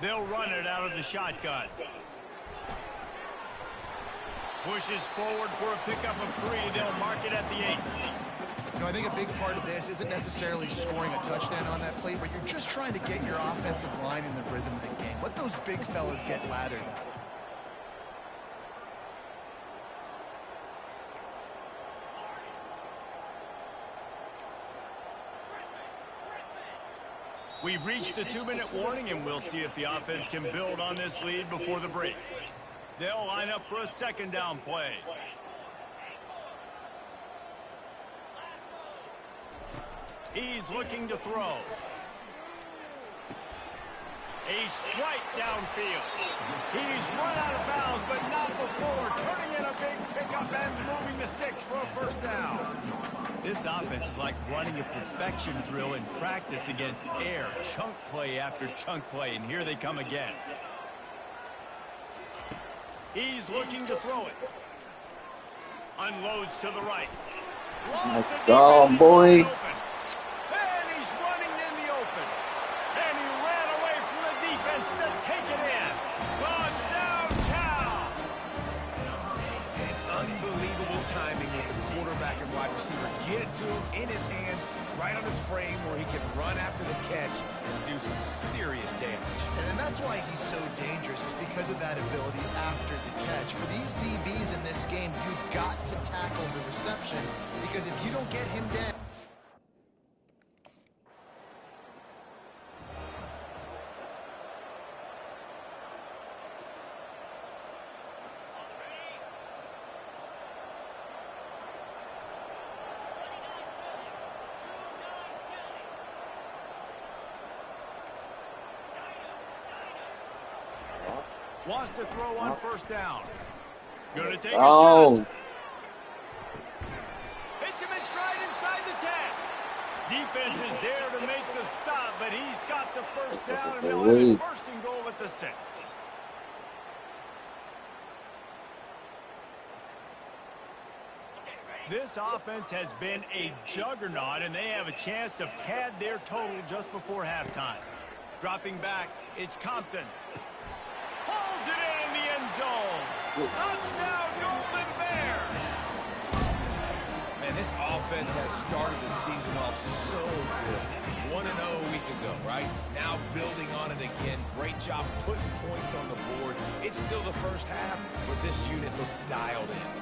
They'll run it out of the shotgun. Pushes forward for a pickup of 3. They'll mark it at the 8. You know, I think a big part of this isn't necessarily scoring a touchdown on that play, but you're just trying to get your offensive line in the rhythm of the game. Let those big fellas get lathered up. We've reached the 2-minute warning, and we'll see if the offense can build on this lead before the break. They'll line up for a second down play. He's looking to throw. A strike downfield. He's run out of bounds, but not before turning in a big pickup and moving the sticks for a first down. This offense is like running a perfection drill in practice against air. Chunk play after chunk play, and here they come again. He's looking to throw it. Unloads to the right. Let's go, boy. And he's running in the open. And he ran away from the defense to take it in. Touchdown, Cal. And unbelievable timing with the quarterback and wide receiver. Get it to him in his hands, right on his frame where he can run after the catch and do some serious damage. And that's why he's so dangerous, because of that ability after the catch. For these DBs in this game, you've got to tackle the reception, because if you don't get him down. Wants to throw on first down. Gonna take a shot. Hits him in stride inside the 10. Defense is there to make the stop, but he's got the first down, and they'll have it first and goal at the 6. This offense has been a juggernaut, and they have a chance to pad their total just before halftime. Dropping back, it's Compton. Pulls it in the end zone. Touchdown, Golden Bears. Man, this offense has started the season off so good. 1-0 a week ago, right? Now building on it again. Great job putting points on the board. It's still the first half, but this unit looks dialed in.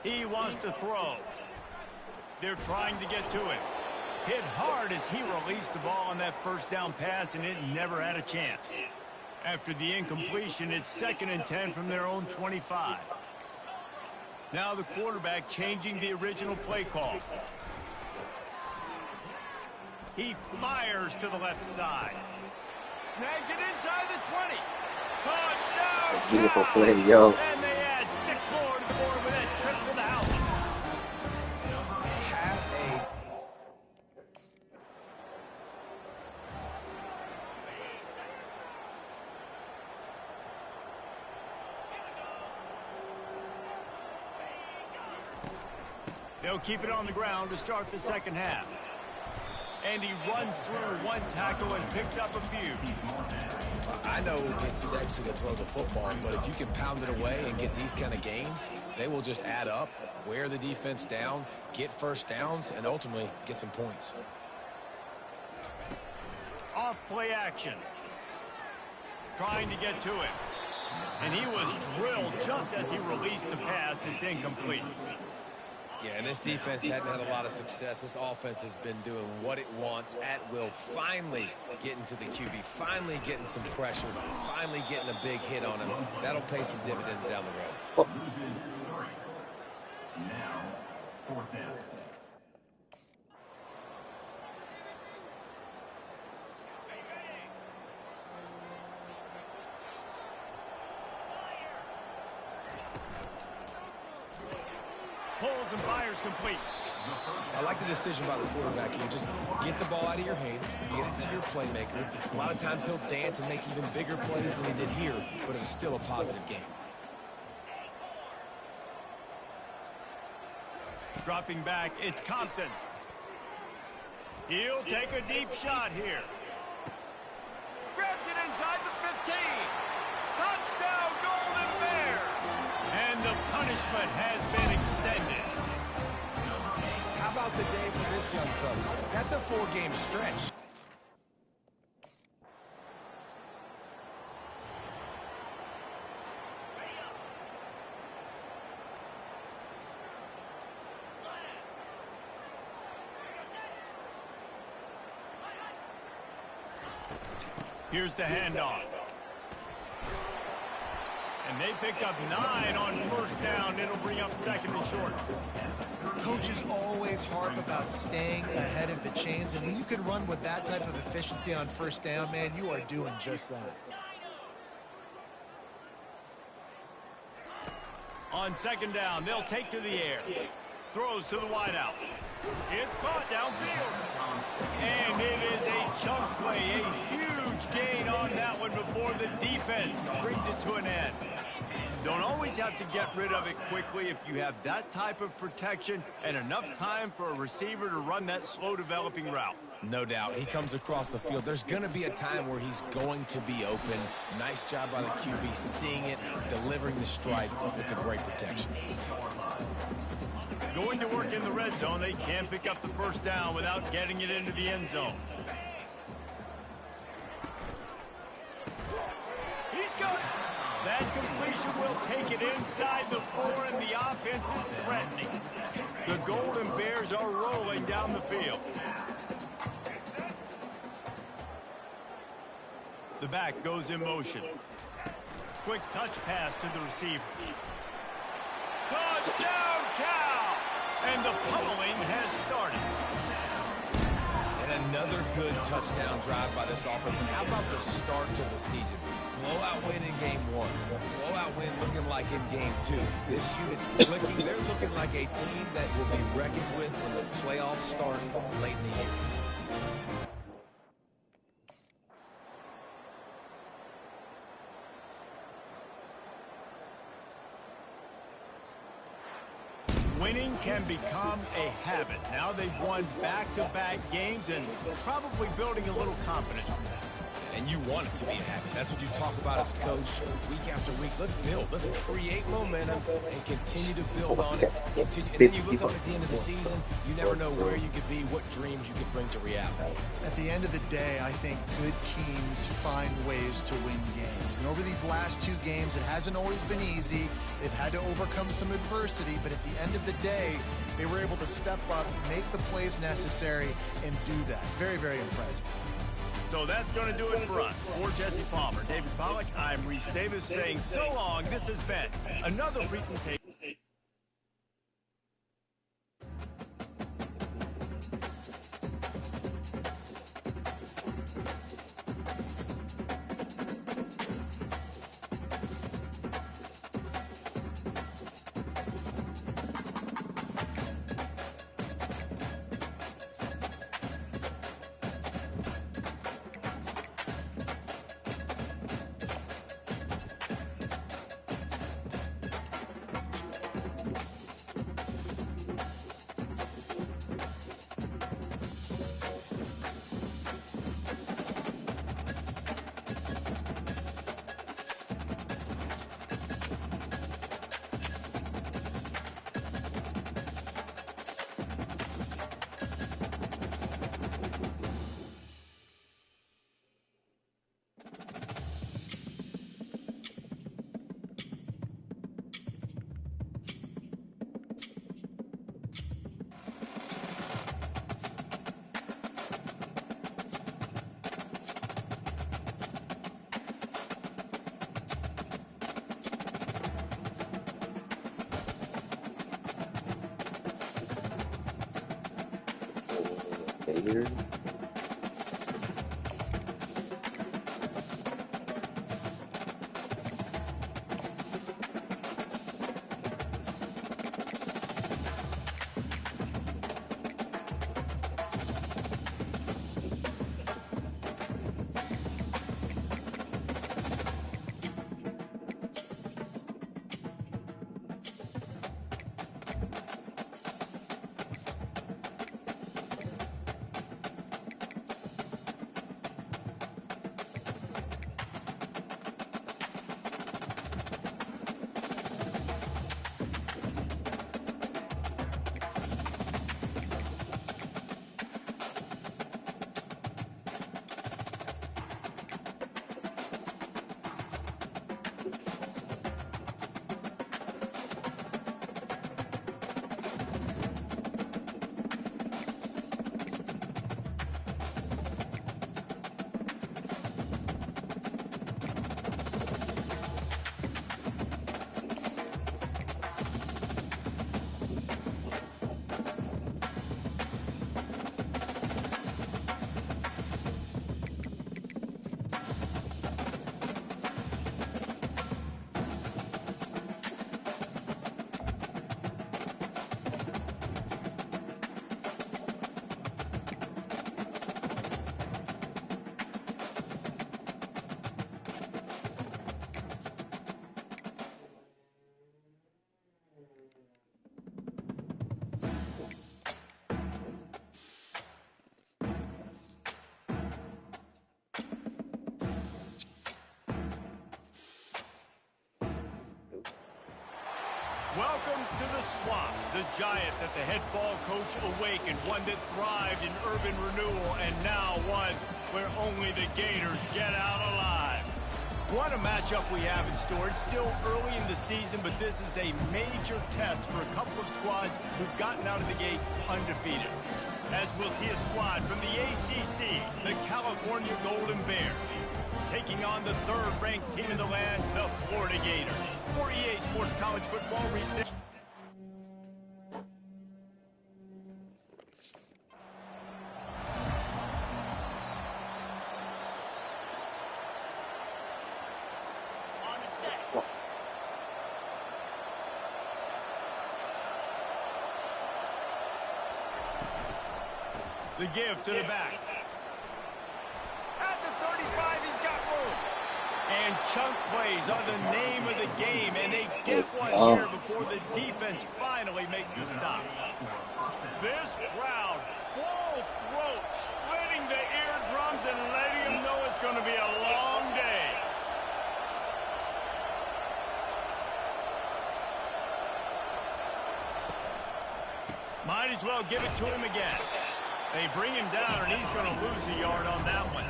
He wants to throw. They're trying to get to him. Hit hard as he released the ball on that first down pass, and it never had a chance. After the incompletion, it's 2nd and 10 from their own 25. Now the quarterback changing the original play call. He fires to the left side. Snags it inside the 20. Touchdown! It's a beautiful play, yo. And they add 6 more to the board with that trip to the house. They'll keep it on the ground to start the second half. And he runs through one tackle and picks up a few. I know it's sexy to throw the football, but if you can pound it away and get these kind of gains, they will just add up, wear the defense down, get first downs, and ultimately get some points. Off play action. Trying to get to him. And he was drilled just as he released the pass. It's incomplete. Yeah, and this defense hadn't had a lot of success. This offense has been doing what it wants at will. Finally getting to the QB, finally getting some pressure, finally getting a big hit on him. That'll pay some dividends down the road. Now, 4th down. pulls and fires complete. I like the decision by the quarterback here. Just get the ball out of your hands, get it to your playmaker. A lot of times he'll dance and make even bigger plays than he did here, but it was still a positive game. Dropping back, it's Compton. He'll take a deep shot here. Grabs it inside the 15. Touchdown, Golden Bears! And the punishment has been extended. How about the day for this young fella? That's a 4-game stretch. Here's the handoff. And they pick up 9 on first down. It'll bring up second and short. Coaches always harp about staying ahead of the chains, and when you can run with that type of efficiency on first down, man, you are doing just that. On second down, they'll take to the air. Throws to the wideout. It's caught downfield. And it is a chunk play, a huge gain on that one before the defense brings it to an end. Don't always have to get rid of it quickly if you have that type of protection and enough time for a receiver to run that slow-developing route. No doubt. He comes across the field. There's going to be a time where he's going to be open. Nice job by the QB seeing it, delivering the strike with the great protection. Going to work in the red zone, they can't pick up the first down without getting it into the end zone. He's got it. That completion will take it inside the 4, and the offense is threatening. The Golden Bears are rolling down the field. The back goes in motion. Quick touch pass to the receiver. Touchdown, Cal! And the pummeling has started. And another good touchdown drive by this offense. And how about the start to the season? Blowout win in game 1. Blowout win looking like in game 2. This unit's clicking. They're looking like a team that will be reckoned with when the playoffs start late in the year. Winning can become a habit. Now they've won back-to-back games and probably building a little confidence from that. And you want it to be a habit. That's what you talk about as a coach week after week. Let's build. Let's create momentum and continue to build on it. And then you look up at the end of the season, you never know where you could be, what dreams you could bring to reality. At the end of the day, I think good teams find ways to win games. And over these last 2 games, it hasn't always been easy. They've had to overcome some adversity, but at the end of the day, they were able to step up, make the plays necessary, and do that. Very, very impressive. So that's going to do it for us. For Jesse Palmer, David Pollack, I'm Reese Davis saying so long. This has been another presentation. Here. Welcome to the Swamp, the giant that the head ball coach awakened, one that thrived in urban renewal, and now one where only the Gators get out alive. What a matchup we have in store. It's still early in the season, but this is a major test for a couple of squads who've gotten out of the gate undefeated. As we'll see a squad from the ACC, the California Golden Bears, taking on the third-ranked team in the land, the Florida Gators. For EA Sports College Football, restate. The give to the back. At the 35, he's got room. And chunk plays are the name of the game, and they get one here before the defense finally makes the stop. This crowd, full throat, splitting the eardrums and letting them know it's going to be a long day. Might as well give it to him again. They bring him down, and he's going to lose a yard on that one.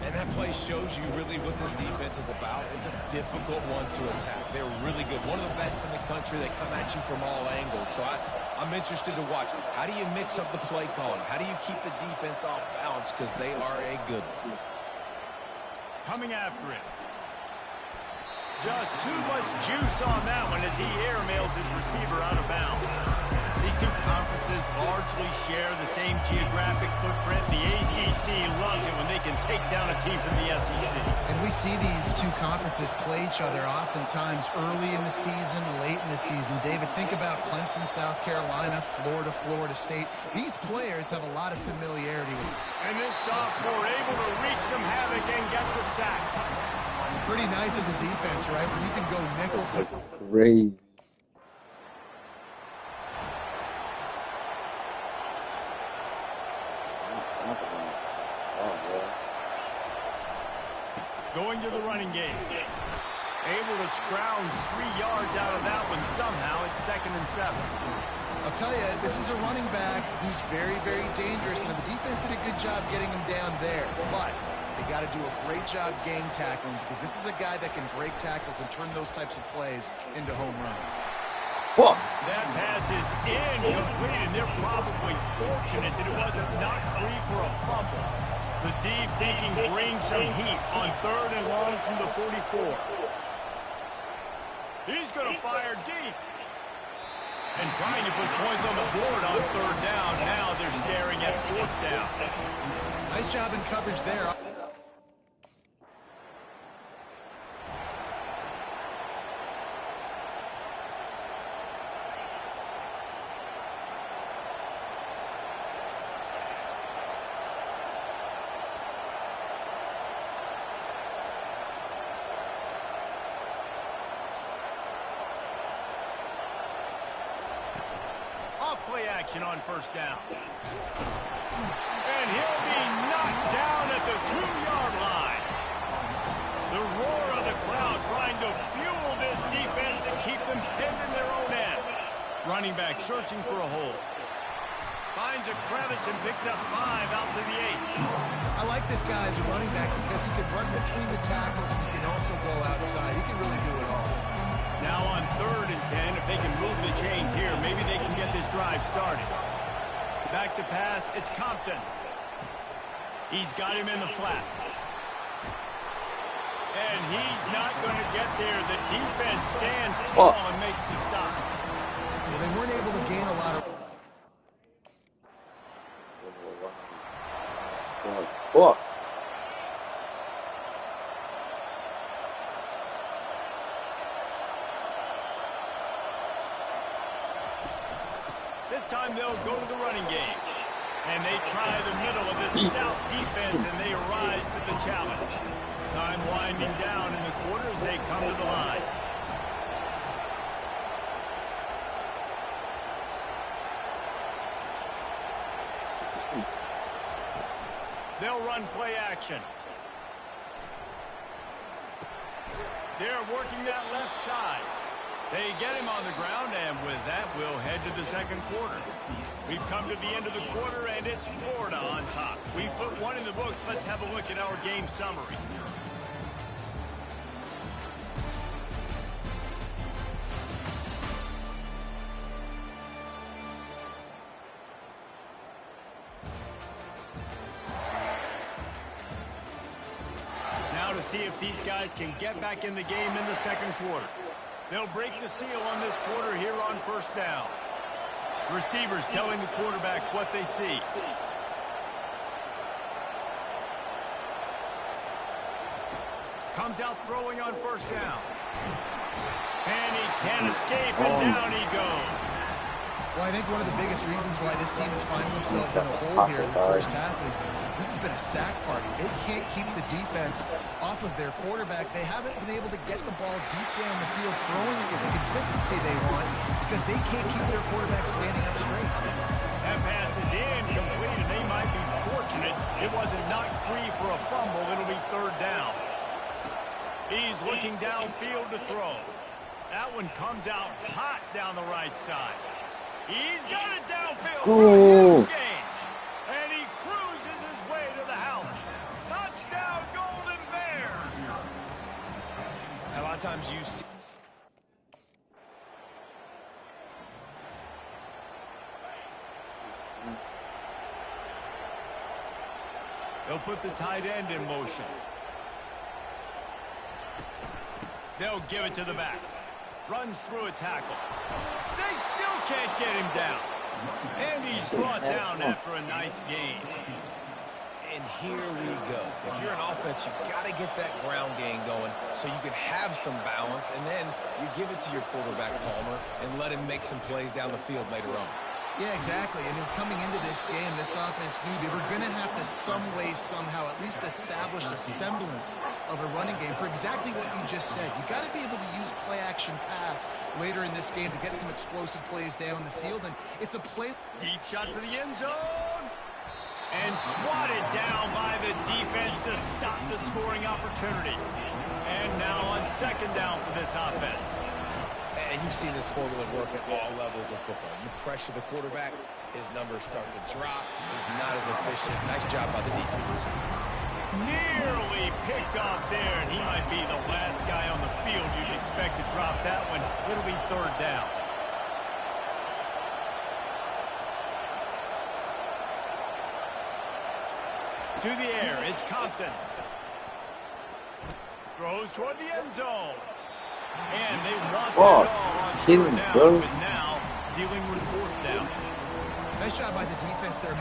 And that play shows you really what this defense is about. It's a difficult one to attack. They're really good. One of the best in the country. They come at you from all angles. So I'm interested to watch. How do you mix up the play calling? How do you keep the defense off balance? Because they are a good one. Coming after it. Just too much juice on that one as he airmails his receiver out of bounds. These two conferences largely share the same geographic footprint. The ACC loves it when they can take down a team from the SEC. And we see these two conferences play each other oftentimes early in the season, late in the season. David, think about Clemson, South Carolina, Florida, Florida State. These players have a lot of familiarity with it. And this sophomore able to wreak some havoc and get the sack. Pretty nice as a defense, right? When you can go nickel. That's crazy. Going to the running game. Able to scrounge 3 yards out of that one somehow. It's 2nd and 7. I'll tell you, this is a running back who's very, very dangerous, and the defense did a good job getting him down there. But they got to do a great job game tackling, because this is a guy that can break tackles and turn those types of plays into home runs. Whoa. That pass is incomplete, and they're probably fortunate that it wasn't knocked free for a fumble. The deep thinking brings some heat on 3rd and long from the 44. He's going to fire deep. And trying to put points on the board on 3rd down. Now they're staring at 4th down. Nice job in coverage there. Play action on 1st down. And he'll be knocked down at the 2-yard line. The roar of the crowd trying to fuel this defense to keep them pinned in their own end. Running back searching for a hole. Finds a crevice and picks up 5 out to the 8. I like this guy as a running back because he can run between the tackles and he can also go outside. He can really do it all. Now on 3rd and 10, if they can move the chains here, maybe they can get this drive started. Back to pass, it's Compton. He's got him in the flat. And he's not going to get there. The defense stands tall and makes the stop. Well, they weren't able to gain a lot of... Whoa. This time they'll go to the running game. And they try the middle of this stout defense, and they rise to the challenge. Time winding down in the quarter as they come to the line. They'll run play action. They're working that left side. They get him on the ground, and with that, we'll head to the second quarter. We've come to the end of the quarter, and it's Florida on top. We've put one in the books. Let's have a look at our game summary. Now to see if these guys can get back in the game in the second quarter. They'll break the seal on this quarter here on first down. Receivers telling the quarterback what they see. Comes out throwing on first down. And he can't escape, and down he goes. Well, I think one of the biggest reasons why this team is finding themselves in a hole here in the first half is this has been a sack party. They can't keep the defense off of their quarterback. They haven't been able to get the ball deep down the field, throwing it with the consistency they want because they can't keep their quarterback standing up straight. That pass is incomplete, and they might be fortunate it wasn't knocked free for a fumble. It'll be third down. He's looking downfield to throw. That one comes out hot down the right side. He's got it downfield for a huge gain. And he cruises his way to the house. Touchdown, Golden Bears. A lot of times you see... They'll put the tight end in motion. They'll give it to the back. Runs through a tackle. They still can't get him down. And he's brought down after a nice gain. And here we go. If you're an offense, you've got to get that ground game going so you can have some balance, and then you give it to your quarterback, Palmer, and let him make some plays down the field later on. Yeah, exactly. And then coming into this game, this offense knew they were going to have to some way, somehow, at least establish a semblance of a running game for exactly what you just said. You got to be able to use play-action pass later in this game to get some explosive plays down the field. And it's a play. Deep shot for the end zone. And swatted down by the defense to stop the scoring opportunity. And now on second down for this offense. And you've seen this formula work at all levels of football. You pressure the quarterback, his numbers start to drop. He's not as efficient. Nice job by the defense. Nearly picked off there, and he might be the last guy on the field you'd expect to drop that one. It'll be third down. To the air, it's Compton. Throws toward the end zone. And they want it all on third down, but now dealing with fourth down. Nice job by the defense there.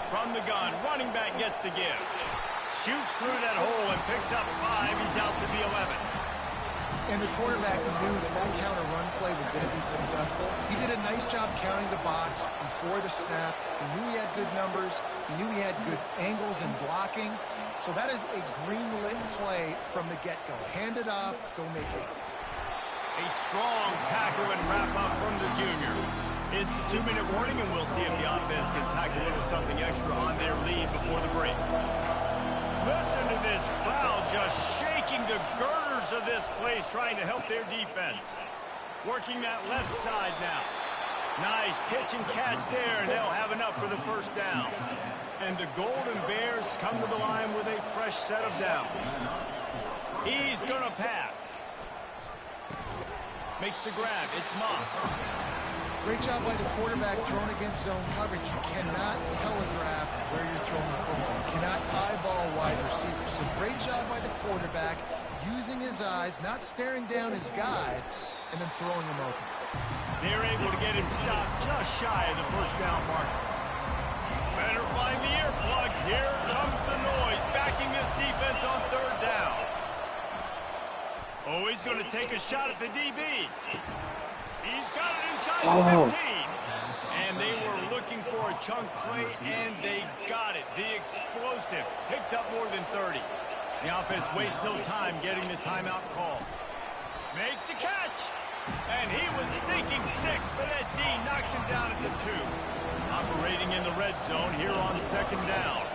From the gun, running back gets to give. Shoots through that hole and picks up 5. He's out to the 11. And the quarterback knew that that counter run play was going to be successful. He did a nice job counting the box before the snap. He knew he had good numbers. He knew he had good angles and blocking. So that is a green-lit play from the get-go. Hand it off, go make it. A strong tackle and wrap-up from the junior. It's a 2-minute warning, and we'll see if the offense can tack a little something extra on their lead before the break. Listen to this crowd just shaking the girders of this place, trying to help their defense. Working that left side now. Nice pitch and catch there, and they'll have enough for the first down. And the Golden Bears come to the line with a fresh set of downs. He's going to pass. Makes the grab. It's Moss. Great job by the quarterback throwing against zone coverage. You cannot telegraph where you're throwing the football. You cannot eyeball wide receivers. So great job by the quarterback using his eyes, not staring down his guy, and then throwing him open. They're able to get him stopped just shy of the first down mark. Better find the earplugs. Here comes the noise, backing this defense on third down. Oh, he's going to take a shot at the DB. He's got it inside the 15. And they were looking for a chunk play, and they got it. The explosive picks up more than 30. The offense wastes no time getting the timeout call. Makes the catch. And he was thinking 6, but that D knocks him down at the 2. Operating in the red zone here on second down.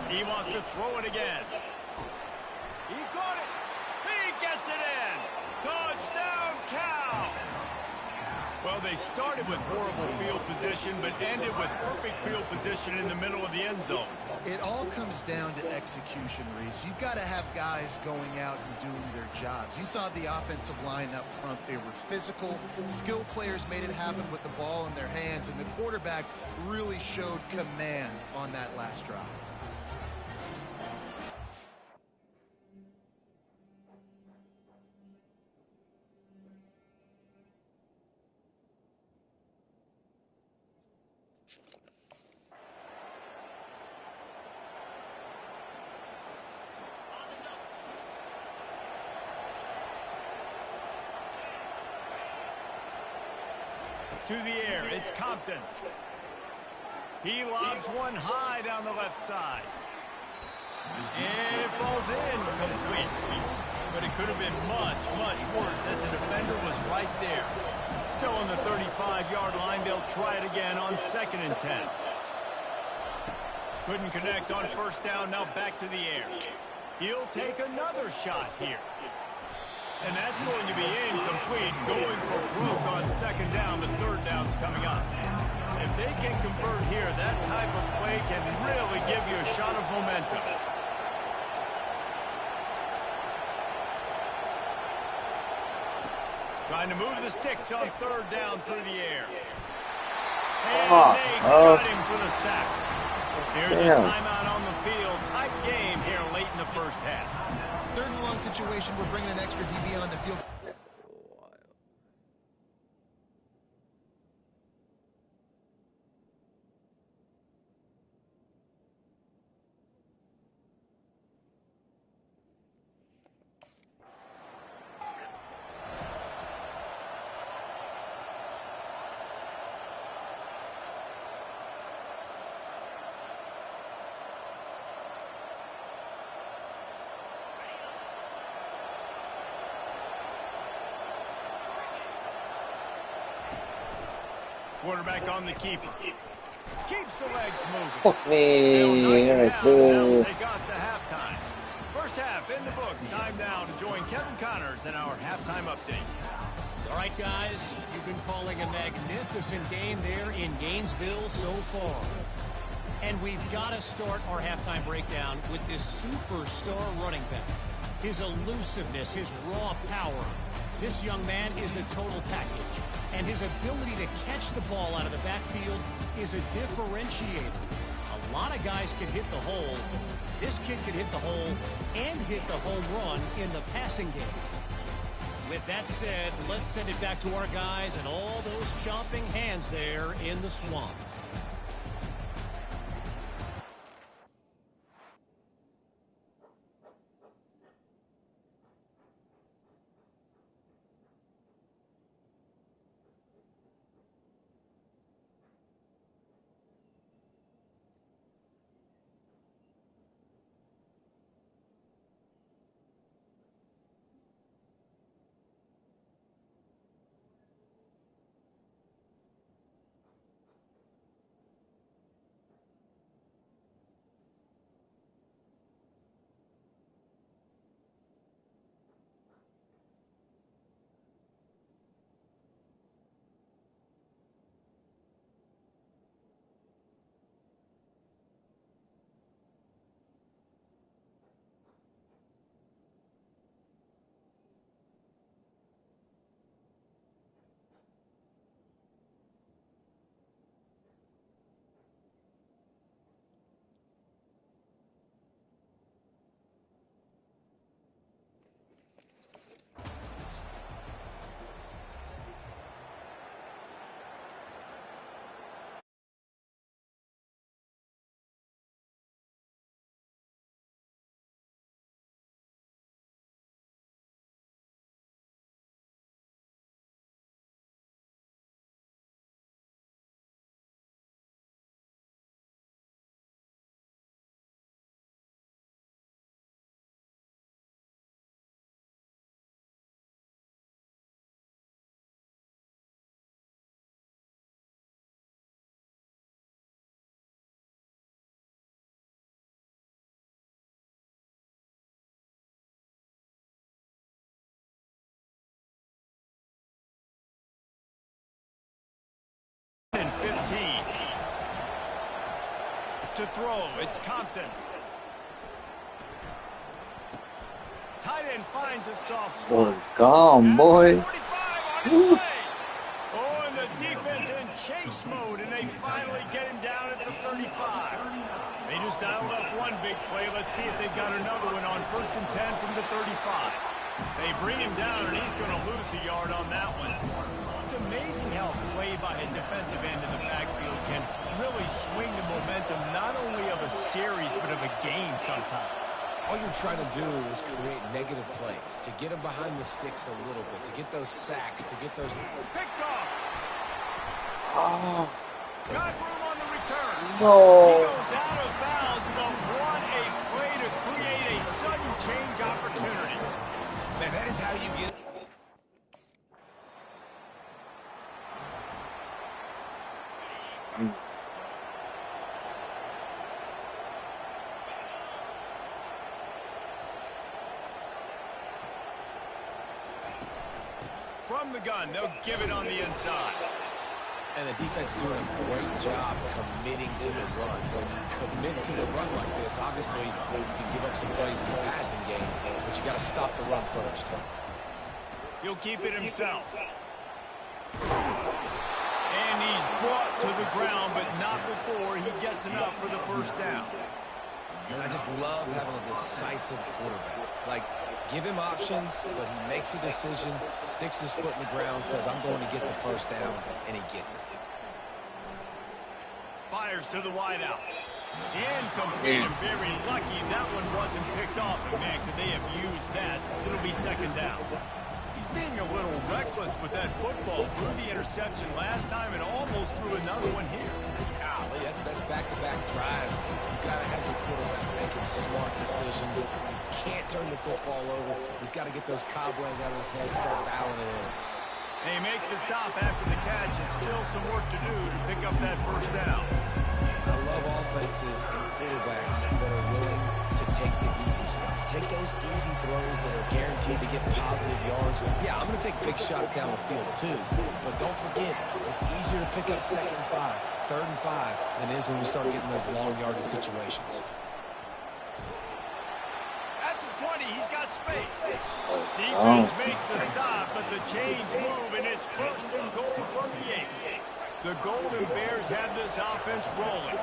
He wants to throw it again. He got it. He gets it in. Touchdown, Cal. Well, they started with horrible field position, but ended with perfect field position in the middle of the end zone. It all comes down to execution, Reese. You've got to have guys going out and doing their jobs. You saw the offensive line up front. They were physical. Skill players made it happen with the ball in their hands, and the quarterback really showed command on that last drive. To the air, it's Compton. He lobs one high down the left side. And it falls in complete. But it could have been much, much worse as the defender was right there. Still on the 35-yard line, they'll try it again on 2nd and 10. Couldn't connect on first down, now back to the air. He'll take another shot here. And that's going to be incomplete, going for broke on second down, but third down's coming up. If they can convert here, that type of play can really give you a shot of momentum. Trying to move the sticks on third down through the air. And they got him for the sack. Here's a timeout on the field. Tight game here late in the first half. 3rd and long situation. We're bringing an extra DB on the field. Quarterback on the keeper. Keeps the legs moving. Fuck me. That'll take us to halftime. First half in the books. Time now to join Kevin Connors in our halftime update. All right, guys. You've been calling a magnificent game there in Gainesville so far. And we've got to start our halftime breakdown with this superstar running back. His elusiveness, his raw power. This young man is the total package. And his ability to catch the ball out of the backfield is a differentiator. A lot of guys can hit the hole. This kid can hit the hole and hit the home run in the passing game. With that said, let's send it back to our guys and all those chomping hands there in the swamp. to throw. It's Compton. Tight end finds a soft spot. Oh, gone, boy. 45 on his way. Oh, and the defense in chase mode, and they finally get him down at the 35. They just dialed up one big play. Let's see if they've got another one on 1st and 10 from the 35. They bring him down, and he's going to lose a yard on that one. It's amazing how play by a defensive end in the backfield can really swing the momentum not only of a series, but of a game sometimes. All you're trying to do is create negative plays, to get them behind the sticks a little bit, to get those sacks, to get those... Picked off. Oh, Got room on the return. no. He goes out of bounds, but what a play to create a sudden change opportunity. Man, that is how you get... From the gun, they'll give it on the inside. And the defense doing a great job committing to the run. When you commit to the run like this, obviously you can give up some plays in the passing game, but you got to stop the run first. He'll keep it himself. And he's brought to the ground, but not before he gets enough for the first down. And I just love having a decisive quarterback. Like, give him options, but he makes a decision, sticks his foot in the ground, says, I'm going to get the first down, and he gets it. Fires to the wideout. Incomplete, and very lucky that one wasn't picked off. And man, could they have used that? It'll be 2nd down. He's being a little reckless with that football. Threw the interception last time and almost threw another one here. Golly, that's back-to-back drives. You got to have your quarterback making smart decisions. You can't turn the football over. He's got to get those cobwebs out of his head, start dialing it in. They make the stop after the catch, and still some work to do to pick up that first down. I love offenses and quarterbacks that are willing to take the easy stuff. Take those easy throws that are guaranteed to get positive yards. Yeah, I'm going to take big shots down the field too. But don't forget, it's easier to pick up 2nd and 5, 3rd and 5 than it is when we start getting those long yardage situations. At the 20, he's got space. Defense makes the stop, but the chains move, and it's 1st and goal from the 8. The Golden Bears have this offense rolling.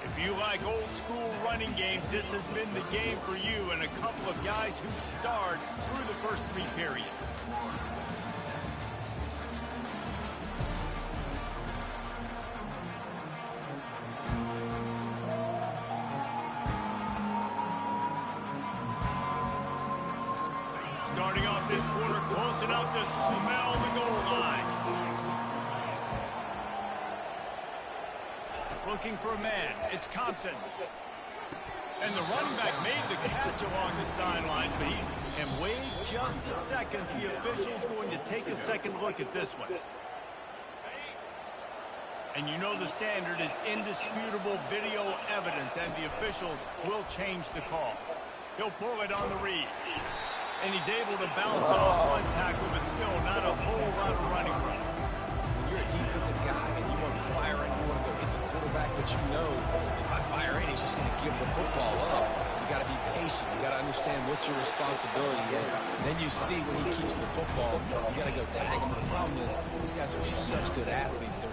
If you like old school running games, this has been the game for you and a couple of guys who starred through the first 3 periods. Starting off this quarter close enough to smell the goal line. Looking for a man. It's Compton. And the running back made the catch along the sidelines, but and wait just a second. The official's going to take a second look at this one. And you know the standard is indisputable video evidence, and the officials will change the call. He'll pull it on the read. And he's able to bounce off one tackle, but still not a whole lot of running room. When you're a defensive guy and you want to fire and you want to go hit the quarterback, but you know if I fire in, he's just going to give the football up. You got to be patient. You got to understand what your responsibility is. Then you see when he keeps the football, you got to go tag him. The problem is these guys are such good athletes. They're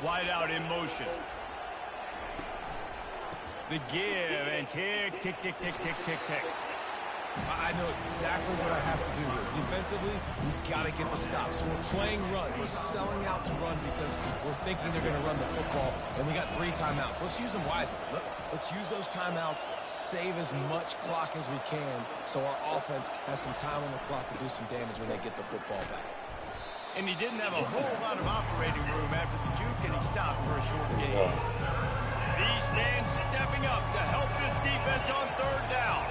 Wide out in motion. The give and tick, tick, tick, tick, tick, tick, tick. I know exactly what I have to do here. Defensively, we've got to get the stop. So we're playing run. We're selling out to run because we're thinking they're going to run the football, and we got 3 timeouts. Let's use them wisely. Let's use those timeouts, save as much clock as we can so our offense has some time on the clock to do some damage when they get the football back. And he didn't have a whole lot of operating room after the juke, and he stopped for a short gain. These men stepping up to help this defense on 3rd down.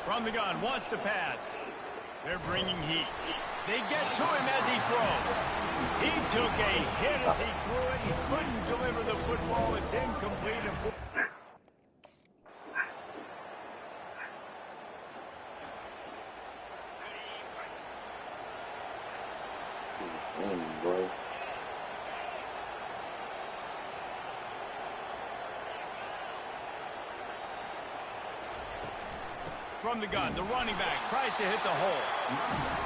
From the gun, wants to pass. They're bringing heat. They get to him as he throws. He took a hit as he threw it. He couldn't deliver the football. It's incomplete. Boy. From the gun, the running back tries to hit the hole.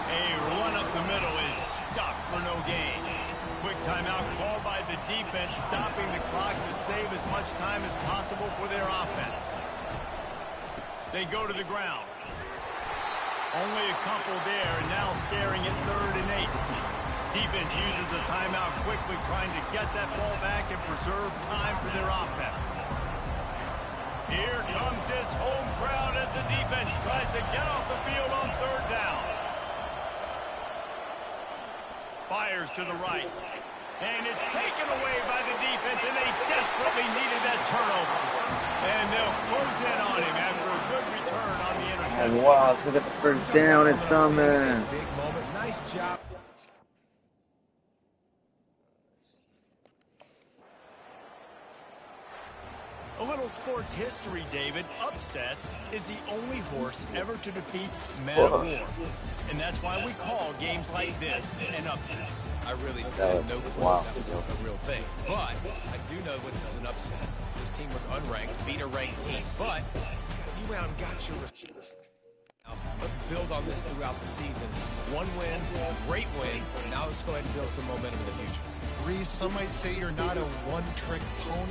A run up the middle is stuck for no gain. Quick timeout called by the defense, stopping the clock to save as much time as possible for their offense. They go to the ground. Only a couple there, and now staring at 3rd and 8. Defense uses a timeout quickly, trying to get that ball back and preserve time for their offense. Here comes this home crowd as the defense tries to get off the field on 3rd down. Fires to the right. And it's taken away by the defense, and they desperately needed that turnover. And they'll close in on him after a good return on the interception. Oh, wow, so they got the 1st down and thumbing. Big moment. Nice job. A little sports history, David. Upsets is the only horse ever to defeat Man of War. And that's why we call games like this an upset. I really That had no was- clue wow. that was a real thing. But I do know this is an upset. This team was unranked, beat a ranked team. But you went out and got your... Now, let's build on this throughout the season. One win, great win. Now let's go ahead and build some momentum in the future. Reese, some might say you're not a one-trick pony.